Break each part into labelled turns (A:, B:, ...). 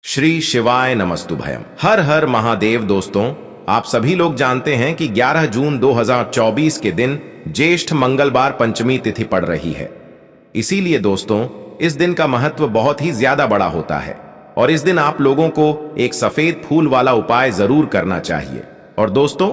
A: श्री शिवाय नमस्तुभयम। हर हर महादेव। दोस्तों, आप सभी लोग जानते हैं कि 11 जून 2024 के दिन ज्येष्ठ मंगलवार पंचमी तिथि पड़ रही है। इसीलिए दोस्तों, इस दिन का महत्व बहुत ही ज्यादा बड़ा होता है और इस दिन आप लोगों को एक सफेद फूल वाला उपाय जरूर करना चाहिए। और दोस्तों,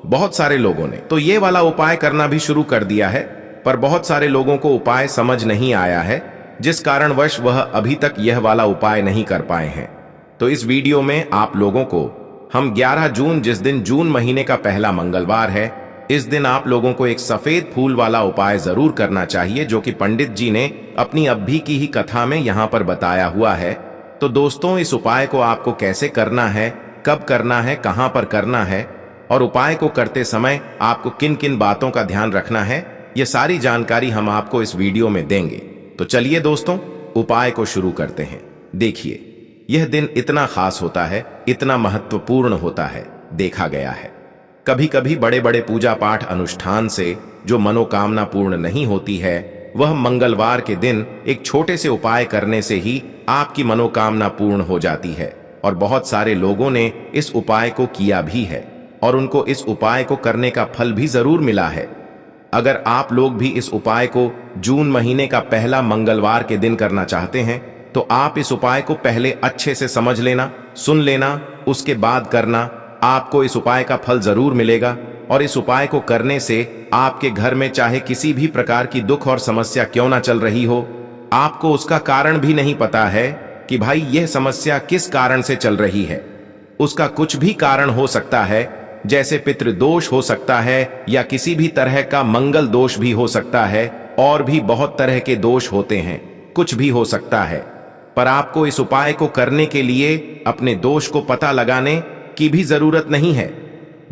A: बहुत सारे लोगों ने तो ये वाला उपाय करना भी शुरू कर दिया है, पर बहुत सारे लोगों को उपाय समझ नहीं आया है, जिस कारणवश वह अभी तक यह वाला उपाय नहीं कर पाए हैं। तो इस वीडियो में आप लोगों को हम 11 जून, जिस दिन जून महीने का पहला मंगलवार है, इस दिन आप लोगों को एक सफेद फूल वाला उपाय जरूर करना चाहिए, जो कि पंडित जी ने अपनी अभी की ही कथा में यहाँ पर बताया हुआ है। तो दोस्तों, इस उपाय को आपको कैसे करना है, कब करना है, कहाँ पर करना है और उपाय को करते समय आपको किन किन बातों का ध्यान रखना है, ये सारी जानकारी हम आपको इस वीडियो में देंगे। तो चलिए दोस्तों, उपाय को शुरू करते हैं। देखिए, यह दिन इतना खास होता है, इतना महत्वपूर्ण होता है, देखा गया है कभी कभी बड़े बड़े पूजा पाठ अनुष्ठान से जो मनोकामना पूर्ण नहीं होती है, वह मंगलवार के दिन एक छोटे से उपाय करने से ही आपकी मनोकामना पूर्ण हो जाती है। और बहुत सारे लोगों ने इस उपाय को किया भी है और उनको इस उपाय को करने का फल भी जरूर मिला है। अगर आप लोग भी इस उपाय को जून महीने का पहला मंगलवार के दिन करना चाहते हैं, तो आप इस उपाय को पहले अच्छे से समझ लेना, सुन लेना, उसके बाद करना। आपको इस उपाय का फल जरूर मिलेगा और इस उपाय को करने से आपके घर में चाहे किसी भी प्रकार की दुख और समस्या क्यों ना चल रही हो, आपको उसका कारण भी नहीं पता है कि भाई यह समस्या किस कारण से चल रही है। उसका कुछ भी कारण हो सकता है, जैसे पितृदोष हो सकता है या किसी भी तरह का मंगल दोष भी हो सकता है, और भी बहुत तरह के दोष होते हैं, कुछ भी हो सकता है। पर आपको इस उपाय को करने के लिए अपने दोष को पता लगाने की भी जरूरत नहीं है।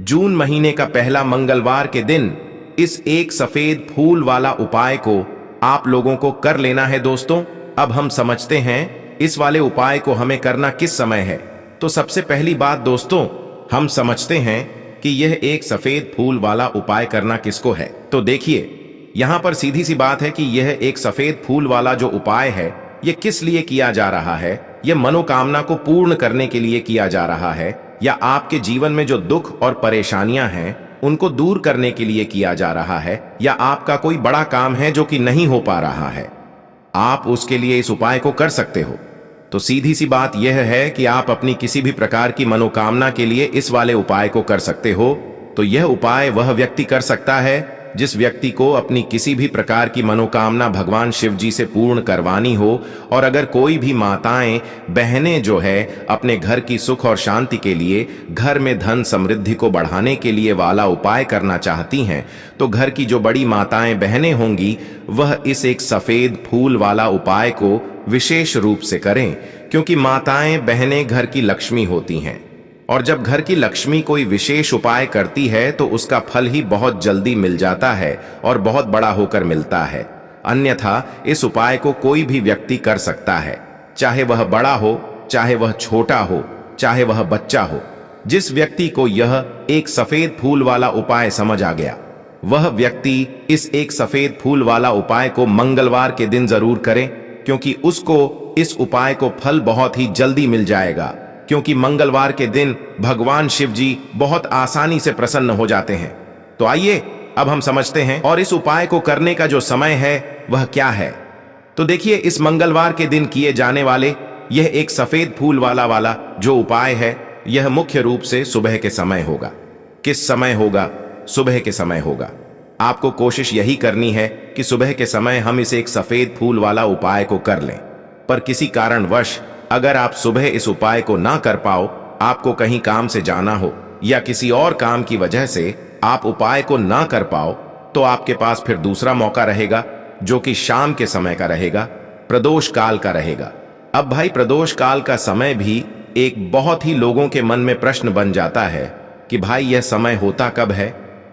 A: जून महीने का पहला मंगलवार के दिन इस एक सफेद फूल वाला उपाय को आप लोगों को कर लेना है। दोस्तों, अब हम समझते हैं इस वाले उपाय को हमें करना किस समय है। तो सबसे पहली बात दोस्तों, हम समझते हैं कि यह एक सफेद फूल वाला उपाय करना किसको है। तो देखिए, यहां पर सीधी सी बात है कि यह एक सफेद फूल वाला जो उपाय है, यह किस लिए किया जा रहा है। यह मनोकामना को पूर्ण करने के लिए किया जा रहा है, या आपके जीवन में जो दुख और परेशानियां हैं उनको दूर करने के लिए किया जा रहा है, या आपका कोई बड़ा काम है जो कि नहीं हो पा रहा है, आप उसके लिए इस उपाय को कर सकते हो। तो सीधी सी बात यह है कि आप अपनी किसी भी प्रकार की मनोकामना के लिए इस वाले उपाय को कर सकते हो। तो यह उपाय वह व्यक्ति कर सकता है जिस व्यक्ति को अपनी किसी भी प्रकार की मनोकामना भगवान शिव जी से पूर्ण करवानी हो। और अगर कोई भी माताएं बहनें जो है अपने घर की सुख और शांति के लिए, घर में धन समृद्धि को बढ़ाने के लिए वाला उपाय करना चाहती हैं, तो घर की जो बड़ी माताएं बहनें होंगी, वह इस एक सफेद फूल वाला उपाय को विशेष रूप से करें, क्योंकि माताएं बहनें घर की लक्ष्मी होती हैं। और जब घर की लक्ष्मी कोई विशेष उपाय करती है तो उसका फल ही बहुत जल्दी मिल जाता है और बहुत बड़ा होकर मिलता है। अन्यथा इस उपाय को कोई भी व्यक्ति कर सकता है, चाहे वह बड़ा हो, चाहे वह छोटा हो, चाहे वह बच्चा हो। जिस व्यक्ति को यह एक सफेद फूल वाला उपाय समझ आ गया, वह व्यक्ति इस एक सफेद फूल वाला उपाय को मंगलवार के दिन जरूर करे, क्योंकि उसको इस उपाय को फल बहुत ही जल्दी मिल जाएगा। क्योंकि मंगलवार के दिन भगवान शिव जी बहुत आसानी से प्रसन्न हो जाते हैं। तो आइए अब हम समझते हैं और इस उपाय को करने का जो समय है वह क्या है। तो देखिए, इस मंगलवार के दिन किए जाने वाले यह एक सफेद फूल वाला जो उपाय है, यह मुख्य रूप से सुबह के समय होगा। किस समय होगा? सुबह के समय होगा। आपको कोशिश यही करनी है कि सुबह के समय हम इस एक सफेद फूल वाला उपाय को कर लें। पर किसी कारणवश अगर आप सुबह इस उपाय को ना कर पाओ, आपको कहीं काम से जाना हो या किसी और काम की वजह से आप उपाय को ना कर पाओ, तो आपके पास फिर दूसरा मौका रहेगा, जो कि शाम के समय का रहेगा, प्रदोष काल का रहेगा। अब भाई, प्रदोष काल का समय भी एक बहुत ही लोगों के मन में प्रश्न बन जाता है कि भाई यह समय होता कब है,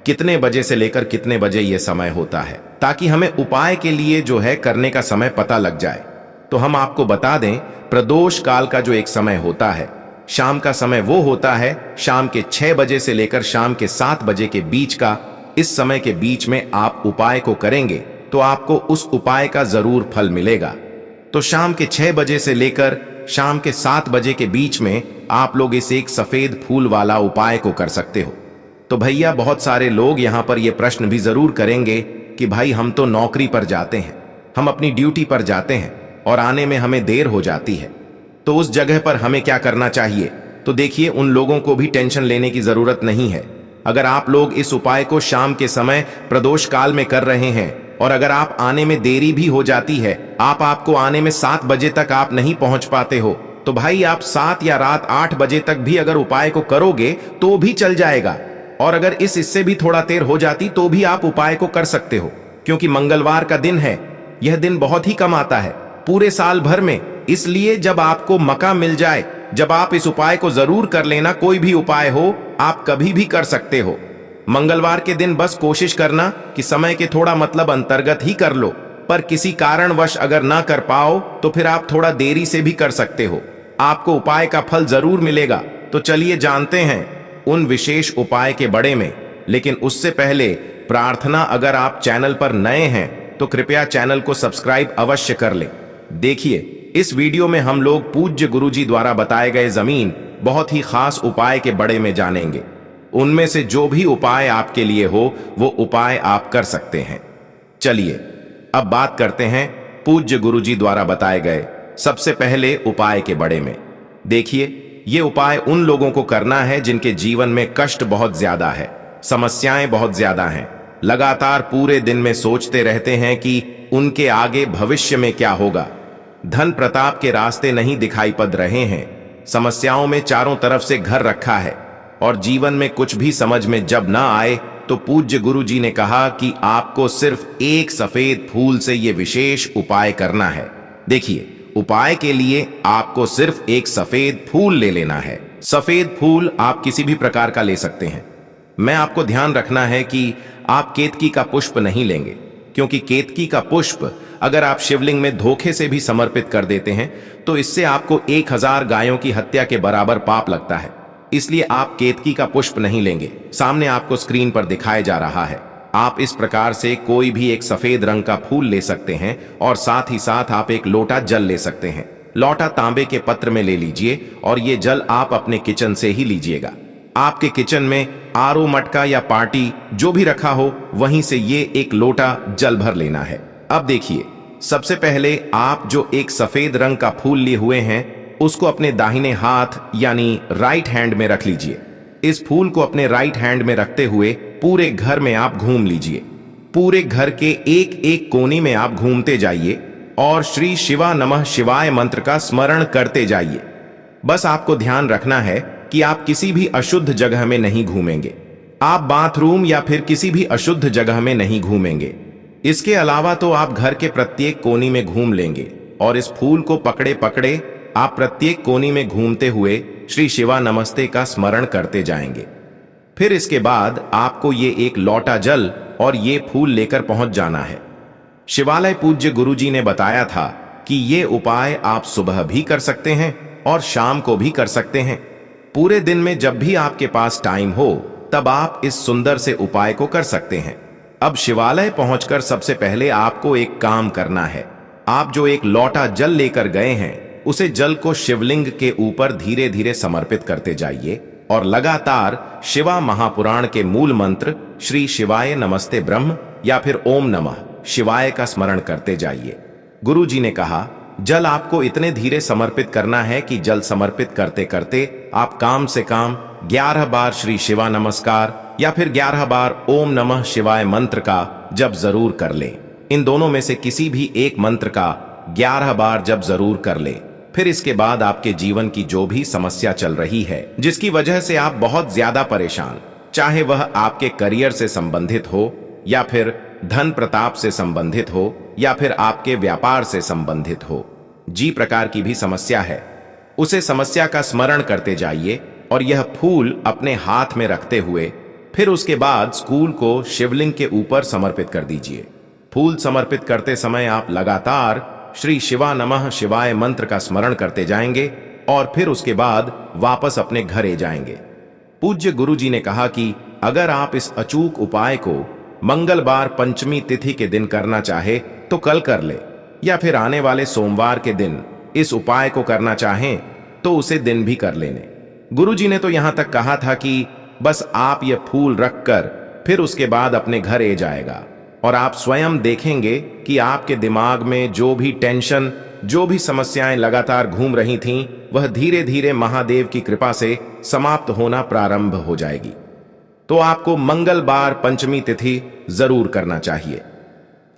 A: कितने बजे से लेकर कितने बजे यह समय होता है, ताकि हमें उपाय के लिए जो है करने का समय पता लग जाए। तो हम आपको बता दें, प्रदोष काल का जो एक समय होता है, शाम का समय वो होता है शाम के 6 बजे से लेकर शाम के 7 बजे के बीच का। इस समय के बीच में आप उपाय को करेंगे तो आपको उस उपाय का जरूर फल मिलेगा। तो शाम के 6 बजे से लेकर शाम के 7 बजे के बीच में आप लोग इस एक सफेद फूल वाला उपाय को कर सकते हो। तो भैया बहुत सारे लोग यहाँ पर ये प्रश्न भी जरूर करेंगे कि भाई हम तो नौकरी पर जाते हैं, हम अपनी ड्यूटी पर जाते हैं और आने में हमें देर हो जाती है, तो उस जगह पर हमें क्या करना चाहिए। तो देखिए, उन लोगों को भी टेंशन लेने की जरूरत नहीं है। अगर आप लोग इस उपाय को शाम के समय प्रदोष काल में कर रहे हैं और अगर आप आने में देरी भी हो जाती है, आपको आने में 7 बजे तक आप नहीं पहुंच पाते हो, तो भाई आप 7 या रात 8 बजे तक भी अगर उपाय को करोगे तो भी चल जाएगा। और अगर इससे भी थोड़ा देर हो जाती तो भी आप उपाय को कर सकते हो, क्योंकि मंगलवार का दिन है। यह दिन बहुत ही कम आता है पूरे साल भर में, इसलिए जब आपको मौका मिल जाए, जब आप इस उपाय को जरूर कर लेना। कोई भी उपाय हो, आप कभी भी कर सकते हो। मंगलवार के दिन बस कोशिश करना कि समय के थोड़ा अंतर्गत ही कर लो, पर किसी कारणवश अगर ना कर पाओ तो फिर आप थोड़ा देरी से भी कर सकते हो, आपको उपाय का फल जरूर मिलेगा। तो चलिए जानते हैं उन विशेष उपाय के बारे में। लेकिन उससे पहले प्रार्थना, अगर आप चैनल पर नए हैं तो कृपया चैनल को सब्सक्राइब अवश्य कर लें। देखिए, इस वीडियो में हम लोग पूज्य गुरुजी द्वारा बताए गए जमीन बहुत ही खास उपाय के बारे में जानेंगे। उनमें से जो भी उपाय आपके लिए हो वो उपाय आप कर सकते हैं। चलिए अब बात करते हैं पूज्य गुरुजी द्वारा बताए गए सबसे पहले उपाय के बारे में। देखिए, ये उपाय उन लोगों को करना है जिनके जीवन में कष्ट बहुत ज्यादा है, समस्याएं बहुत ज्यादा हैं, लगातार पूरे दिन में सोचते रहते हैं कि उनके आगे भविष्य में क्या होगा, धन प्रताप के रास्ते नहीं दिखाई पड़ रहे हैं, समस्याओं में चारों तरफ से घर रखा है और जीवन में कुछ भी समझ में जब ना आए तो पूज्य गुरु जी ने कहा कि आपको सिर्फ एक सफेद फूल से ये विशेष उपाय करना है। देखिए, उपाय के लिए आपको सिर्फ एक सफेद फूल ले लेना है। सफेद फूल आप किसी भी प्रकार का ले सकते हैं। मैं आपको ध्यान रखना है कि आप केतकी का पुष्प नहीं लेंगे, क्योंकि केतकी का पुष्प अगर आप शिवलिंग में धोखे से भी समर्पित कर देते हैं तो इससे आपको 1000 गायों की हत्या के बराबर पाप लगता है। इसलिए आप केतकी का पुष्प नहीं लेंगे। सामने आपको स्क्रीन पर दिखाया जा रहा है। आप इस प्रकार से कोई भी एक सफेद रंग का फूल ले सकते हैं और साथ ही साथ आप एक लोटा जल ले सकते हैं। लोटा तांबे के पत्र में ले लीजिए और ये जल आप अपने किचन से ही लीजिएगा। आपके किचन में आरओ मटका या पार्टी जो भी रखा हो वहीं से ये एक लोटा जल भर लेना है। अब देखिए, सबसे पहले आप जो एक सफेद रंग का फूल लिए हुए हैं उसको अपने दाहिने हाथ यानी राइट हैंड में रख लीजिए। इस फूल को अपने राइट हैंड में रखते हुए पूरे घर में आप घूम लीजिए। पूरे घर के एक एक कोने में आप घूमते जाइए और श्री शिवा नमः शिवाय मंत्र का स्मरण करते जाइए। बस आपको ध्यान रखना है कि आप किसी भी अशुद्ध जगह में नहीं घूमेंगे। आप बाथरूम या फिर किसी भी अशुद्ध जगह में नहीं घूमेंगे। इसके अलावा तो आप घर के प्रत्येक कोने में घूम लेंगे और इस फूल को पकड़े पकड़े आप प्रत्येक कोने में घूमते हुए श्री शिवा नमस्ते का स्मरण करते जाएंगे। फिर इसके बाद आपको ये एक लोटा जल और ये फूल लेकर पहुंच जाना है। शिवालय पूज्य गुरुजी ने बताया था कि ये उपाय आप सुबह भी कर सकते हैं और शाम को भी कर सकते हैं। पूरे दिन में जब भी आपके पास टाइम हो तब आप इस सुंदर से उपाय को कर सकते हैं। अब शिवालय पहुंचकर सबसे पहले आपको एक काम करना है। आप जो एक लोटा जल लेकर गए हैं उसे जल को शिवलिंग के ऊपर धीरे धीरे समर्पित करते जाइए और लगातार शिवा महापुराण के मूल मंत्र श्री शिवाय नमस्ते ब्रह्म या फिर ओम नमः शिवाय का स्मरण करते जाइए। गुरु जी ने कहा जल आपको इतने धीरे समर्पित करना है कि जल समर्पित करते करते आप काम से काम 11 बार श्री शिवा नमस्कार या फिर 11 बार ओम नमः शिवाय मंत्र का जप जरूर कर ले। इन दोनों में से किसी भी एक मंत्र का 11 बार जप जरूर कर ले। फिर इसके बाद आपके जीवन की जो भी समस्या चल रही है जिसकी वजह से आप बहुत ज्यादा परेशान, चाहे वह आपके करियर से संबंधित हो या फिर धन प्रताप से संबंधित हो या फिर आपके व्यापार से संबंधित हो, जी प्रकार की भी समस्या है, उसे समस्या का स्मरण करते जाइए और यह फूल अपने हाथ में रखते हुए फिर उसके बाद स्कूल को शिवलिंग के ऊपर समर्पित कर दीजिए। फूल समर्पित करते समय आप लगातार श्री शिवा नमः शिवाय मंत्र का स्मरण करते जाएंगे और फिर उसके बाद वापस अपने घरे जाएंगे। पूज्य गुरु जी ने कहा कि अगर आप इस अचूक उपाय को मंगलवार पंचमी तिथि के दिन करना चाहे तो कल कर ले या फिर आने वाले सोमवार के दिन इस उपाय को करना चाहें तो उसे दिन भी कर लेने। गुरुजी ने तो यहां तक कहा था कि बस आप ये फूल रखकर फिर उसके बाद अपने घर ए जाएगा और आप स्वयं देखेंगे कि आपके दिमाग में जो भी टेंशन, जो भी समस्याएं लगातार घूम रही थीं, वह धीरे धीरे महादेव की कृपा से समाप्त होना प्रारंभ हो जाएगी। तो आपको मंगलवार पंचमी तिथि जरूर करना चाहिए।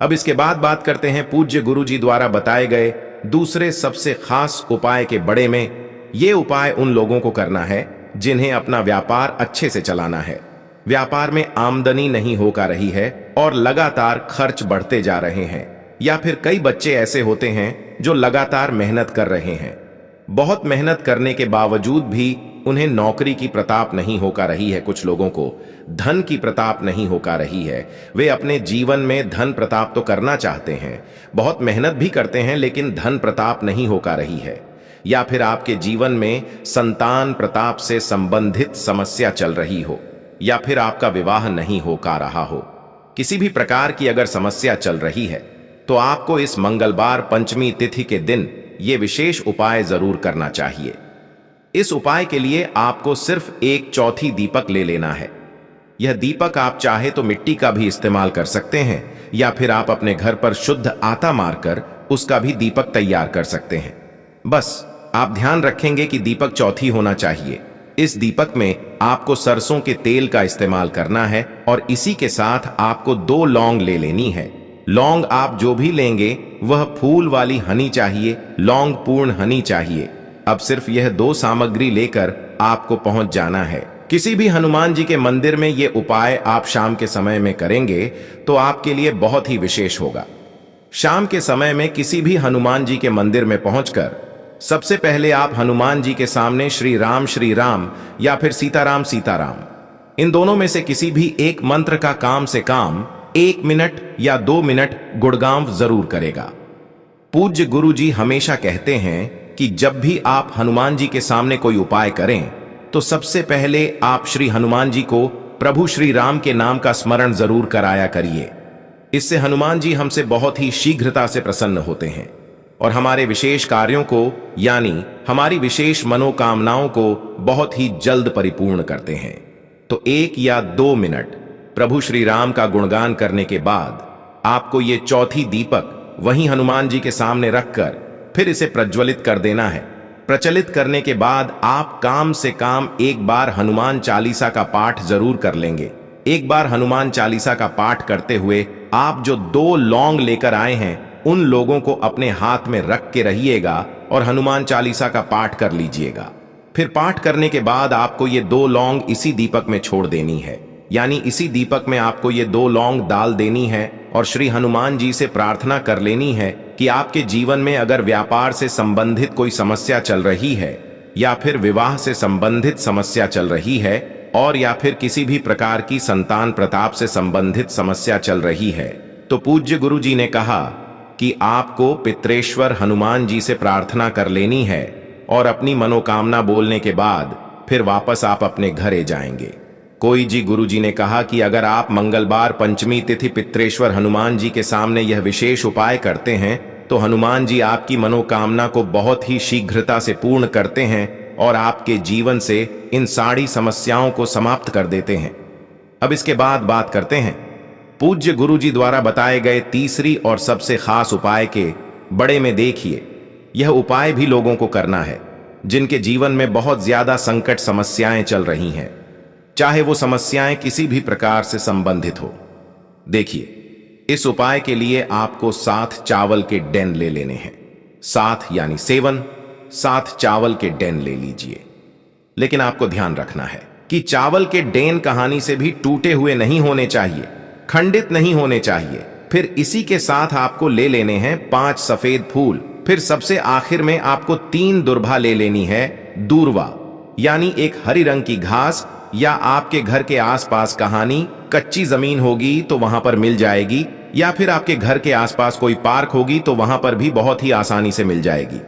A: अब इसके बाद बात करते हैं पूज्य गुरुजी द्वारा बताए गए दूसरे सबसे खास उपाय के बड़े में। ये उपाय उन लोगों को करना है जिन्हें अपना व्यापार अच्छे से चलाना है, व्यापार में आमदनी नहीं हो पा रही है और लगातार खर्च बढ़ते जा रहे हैं, या फिर कई बच्चे ऐसे होते हैं जो लगातार मेहनत कर रहे हैं, बहुत मेहनत करने के बावजूद भी उन्हें नौकरी की प्रताप नहीं हो पा रही है, कुछ लोगों को धन की प्रताप नहीं हो पा रही है। वे अपने जीवन में धन प्रताप तो करना चाहते हैं, बहुत मेहनत भी करते हैं, लेकिन धन प्रताप नहीं हो पा रही है। या फिर आपके जीवन में संतान प्रताप से संबंधित समस्या चल रही हो, या फिर आपका विवाह नहीं हो पा रहा हो, किसी भी प्रकार की अगर समस्या चल रही है तो आपको इस मंगलवार पंचमी तिथि के दिन ये विशेष उपाय जरूर करना चाहिए। इस उपाय के लिए आपको सिर्फ एक चौथी दीपक ले लेना है। यह दीपक आप चाहे तो मिट्टी का भी इस्तेमाल कर सकते हैं, या फिर आप अपने घर पर शुद्ध आटा मारकर उसका भी दीपक तैयार कर सकते हैं। बस आप ध्यान रखेंगे कि दीपक चौथी होना चाहिए। इस दीपक में आपको सरसों के तेल का इस्तेमाल करना है और इसी के साथ आपको 2 लौंग ले लेनी है। लौंग आप जो भी लेंगे वह फूल वाली हनी चाहिए, लौंग पूर्ण हनी चाहिए। अब सिर्फ यह 2 सामग्री लेकर आपको पहुंच जाना है। किसी भी हनुमान जी के मंदिर में ये उपाय आप शाम के समय में करेंगे तो आपके लिए बहुत ही विशेष होगा। शाम के समय में किसी भी हनुमान जी के मंदिर में पहुंचकर सबसे पहले आप हनुमान जी के सामने श्री राम या फिर सीताराम सीताराम, इन दोनों में से किसी भी एक मंत्र का काम से काम 1 मिनट या 2 मिनट गुणगान जरूर करेगा। पूज्य गुरुजी हमेशा कहते हैं कि जब भी आप हनुमान जी के सामने कोई उपाय करें तो सबसे पहले आप श्री हनुमान जी को प्रभु श्री राम के नाम का स्मरण जरूर कराया करिए। इससे हनुमान जी हमसे बहुत ही शीघ्रता से प्रसन्न होते हैं और हमारे विशेष कार्यों को, यानी हमारी विशेष मनोकामनाओं को बहुत ही जल्द परिपूर्ण करते हैं। तो 1 या 2 मिनट प्रभु श्री राम का गुणगान करने के बाद आपको ये चौथी दीपक वहीं हनुमान जी के सामने रखकर फिर इसे प्रज्वलित कर देना है। प्रचलित करने के बाद आप काम से काम एक बार हनुमान चालीसा का पाठ जरूर कर लेंगे। एक बार हनुमान चालीसा का पाठ करते हुए आप जो 2 लौंग लेकर आए हैं उन लोगों को अपने हाथ में रख के रहिएगा और हनुमान चालीसा का पाठ कर लीजिएगा। फिर पाठ करने के बाद आपको ये 2 लौंग इसी दीपक में छोड़ देनी है, यानी इसी दीपक में आपको ये 2 लौंग डाल देनी है और श्री हनुमान जी से प्रार्थना कर लेनी है कि आपके जीवन में अगर व्यापार से संबंधित कोई समस्या चल रही है, या फिर विवाह से संबंधित समस्या चल रही है, और या फिर किसी भी प्रकार की संतान प्रताप से संबंधित समस्या चल रही है, तो पूज्य गुरु जी ने कहा कि आपको पितरेश्वर हनुमान जी से प्रार्थना कर लेनी है और अपनी मनोकामना बोलने के बाद फिर वापस आप अपने घरे जाएंगे। कोई जी गुरुजी ने कहा कि अगर आप मंगलवार पंचमी तिथि पितरेश्वर हनुमान जी के सामने यह विशेष उपाय करते हैं तो हनुमान जी आपकी मनोकामना को बहुत ही शीघ्रता से पूर्ण करते हैं और आपके जीवन से इन सारी समस्याओं को समाप्त कर देते हैं। अब इसके बाद बात करते हैं पूज्य गुरुजी द्वारा बताए गए तीसरी और सबसे खास उपाय के बड़े में। देखिए, यह उपाय भी लोगों को करना है जिनके जीवन में बहुत ज्यादा संकट समस्याएं चल रही हैं, चाहे वो समस्याएं किसी भी प्रकार से संबंधित हो। देखिए, इस उपाय के लिए आपको 7 चावल के डेन ले लेने हैं। 7 यानी 7 चावल के डेन ले लीजिए। लेकिन आपको ध्यान रखना है कि चावल के डेन कहानी से भी टूटे हुए नहीं होने चाहिए, खंडित नहीं होने चाहिए। फिर इसी के साथ आपको ले लेने हैं 5 सफेद फूल। फिर सबसे आखिर में आपको 3 दुर्भा ले लेनी है। दूर्वा यानी एक हरी रंग की घास, या आपके घर के आसपास कहानी कच्ची जमीन होगी तो वहां पर मिल जाएगी, या फिर आपके घर के आसपास कोई पार्क होगी तो वहां पर भी बहुत ही आसानी से मिल जाएगी।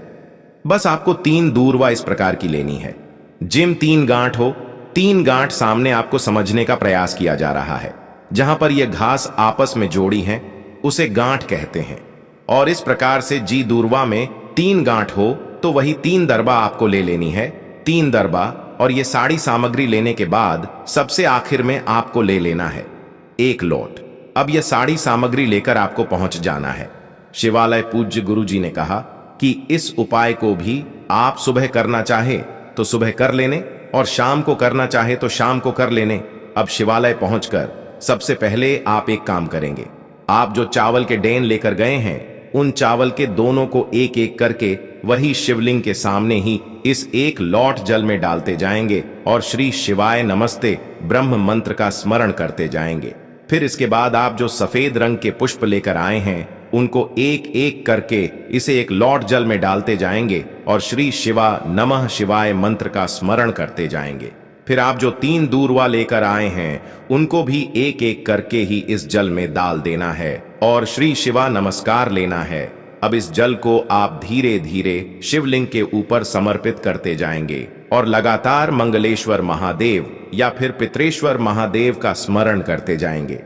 A: बस आपको 3 दूर्वा इस प्रकार की लेनी है। जिम 3 गांठ हो, 3 गांठ सामने आपको समझने का प्रयास किया जा रहा है। जहां पर यह घास आपस में जोड़ी है उसे गांठ कहते हैं। और इस प्रकार से जी दूर्वा में 3 गांठ हो तो वही 3 दरबा आपको ले लेनी है। 3 दरबा और ये सारी सामग्री लेने के बाद सबसे आखिर में आपको ले लेना है 1 लोट। अब यह सारी सामग्री लेकर आपको पहुंच जाना है शिवालय। पूज्य गुरुजी ने कहा कि इस उपाय को भी आप सुबह करना चाहे तो सुबह कर लेने और शाम को करना चाहे तो शाम को कर लेने। अब शिवालय पहुंचकर सबसे पहले आप एक काम करेंगे। आप जो चावल के डेन लेकर गए हैं उन चावल के दोनों को एक एक करके वही शिवलिंग के सामने ही इस 1 लौट जल में डालते जाएंगे और श्री शिवाय नमस्ते ब्रह्म मंत्र का स्मरण करते जाएंगे। फिर इसके बाद आप जो सफेद रंग के पुष्प लेकर आए हैं उनको एक एक करके इसे 1 लौट जल में डालते जाएंगे और श्री शिवा नमः शिवाय मंत्र का स्मरण करते जाएंगे। फिर आप जो 3 दूर्वा लेकर आए हैं उनको भी एक एक करके ही इस जल में डाल देना है और श्री शिवा नमस्कार लेना है। अब इस जल को आप धीरे धीरे शिवलिंग के ऊपर समर्पित करते जाएंगे और लगातार मंगलेश्वर महादेव या फिर पितरेश्वर महादेव का स्मरण करते जाएंगे।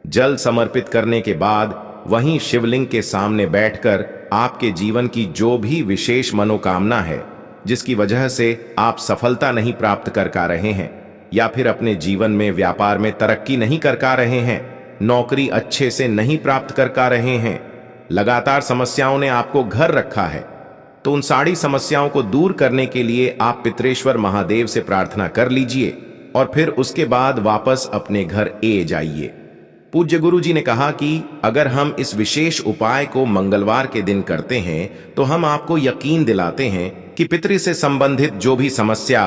A: जल समर्पित करने के बाद वहीं शिवलिंग के सामने बैठकर आपके जीवन की जो भी विशेष मनोकामना है, जिसकी वजह से आप सफलता नहीं प्राप्त कर पा रहे हैं या फिर अपने जीवन में व्यापार में तरक्की नहीं कर पा रहे हैं, नौकरी अच्छे से नहीं प्राप्त कर पा रहे हैं, लगातार समस्याओं ने आपको घर रखा है, तो उन सारी समस्याओं को दूर करने के लिए आप पितरेश्वर महादेव से प्रार्थना कर लीजिए और फिर उसके बाद वापस अपने घर ए जाइए। पूज्य गुरुजी ने कहा कि अगर हम इस विशेष उपाय को मंगलवार के दिन करते हैं तो हम आपको यकीन दिलाते हैं कि पितृ से संबंधित जो भी समस्या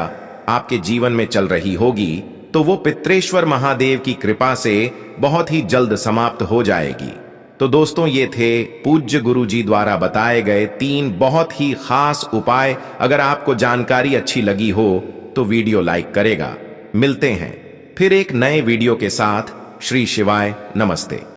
A: आपके जीवन में चल रही होगी तो वो पितरेश्वर महादेव की कृपा से बहुत ही जल्द समाप्त हो जाएगी। तो दोस्तों, ये थे पूज्य गुरुजी द्वारा बताए गए 3 बहुत ही खास उपाय। अगर आपको जानकारी अच्छी लगी हो तो वीडियो लाइक करेगा। मिलते हैं फिर एक नए वीडियो के साथ। श्री शिवाय नमस्ते।